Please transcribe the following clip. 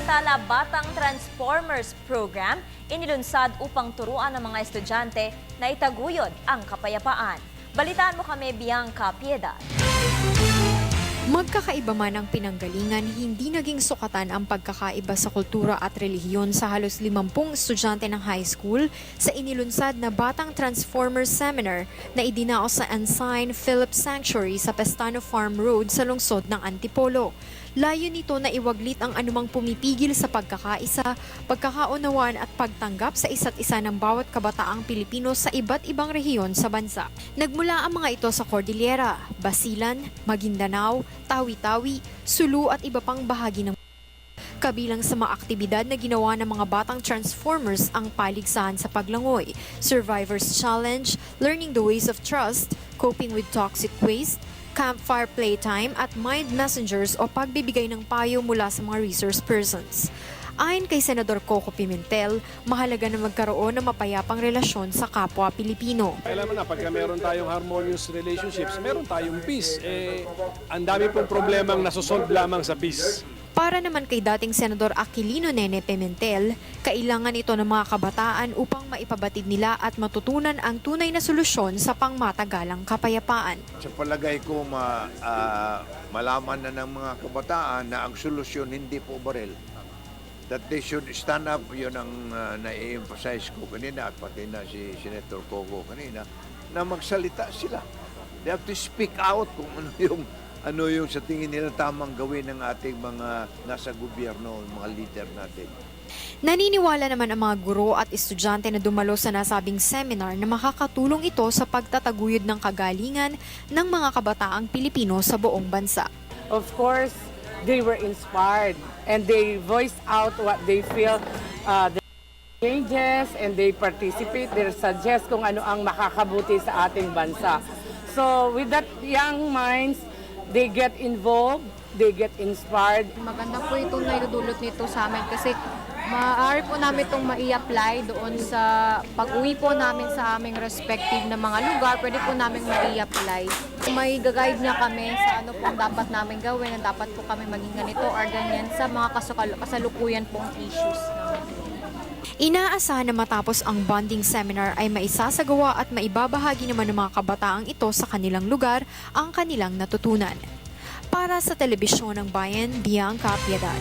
Samantala, Batang Transformers Program inilunsad upang turuan ng mga estudyante na itaguyod ang kapayapaan. Balitaan mo kami, Bianca Piedad. Magkakaiba man ang pinanggalingan, hindi naging sukatan ang pagkakaiba sa kultura at relihiyon sa halos 50 estudyante ng high school sa inilunsad na Batang Transformers Seminar na idinaos sa Ensign Philip Sanctuary sa Pestano Farm Road sa lungsod ng Antipolo. Layo nito na iwaglit ang anumang pumipigil sa pagkakaisa, pagkakaunawaan at pagtanggap sa isa't isa ng bawat kabataang Pilipino sa iba't ibang rehiyon sa bansa. Nagmula ang mga ito sa Cordillera, Basilan, Maguindanao, Tawi-Tawi, Sulu at iba pang bahagi ng kabilang sa mga aktibidad na ginawa ng mga batang Transformers ang paligsahan sa paglangoy, Survivor's Challenge, Learning the Ways of Trust, Coping with Toxic Waste, campfire playtime at mind messengers o pagbibigay ng payo mula sa mga resource persons. Ayon kay Senador Coco Pimentel, mahalaga na magkaroon ng mapayapang relasyon sa kapwa Pilipino. Alam mo na, pagka meron tayong harmonious relationships, meron tayong peace. Ang dami pong problemang nasosolve lamang sa peace. Para naman kay dating Senador Aquilino Nene Pimentel, kailangan ito ng mga kabataan upang maipabatid nila at matutunan ang tunay na solusyon sa pangmatagalang kapayapaan. Sa palagay ko, malaman na ng mga kabataan na ang solusyon hindi po baril. That they should stand up, yun ang na-emphasize ko kanina at pati na si Senator Coco kanina, na magsalita sila. They have to speak out kung ano yung sa tingin nila tamang gawin ng ating mga nasa gobyerno, mga leader natin. Naniniwala naman ang mga guro at estudyante na dumalo sa nasabing seminar na makakatulong ito sa pagtataguyod ng kagalingan ng mga kabataang Pilipino sa buong bansa. Of course, they were inspired and they voiced out what they feel the changes and they participate, they suggest kung ano ang makakabuti sa ating bansa. So with that young minds, they get involved, they get inspired. Maganda po itong naidudulot nito sa amin kasi maaari po namin itong mai-apply doon sa pag-uwi po namin sa aming respective na mga lugar, pwede po namin mai-apply. May guide niya kami sa ano pong dapat namin gawin, na dapat po kami maging ganito or ganyan sa mga kasalukuyan pong issues. Inaasahan na matapos ang bonding seminar ay maisasagawa at maibabahagi naman ng mga kabataang ito sa kanilang lugar ang kanilang natutunan. Para sa Telebisyon ng Bayan, Bianca Piedad.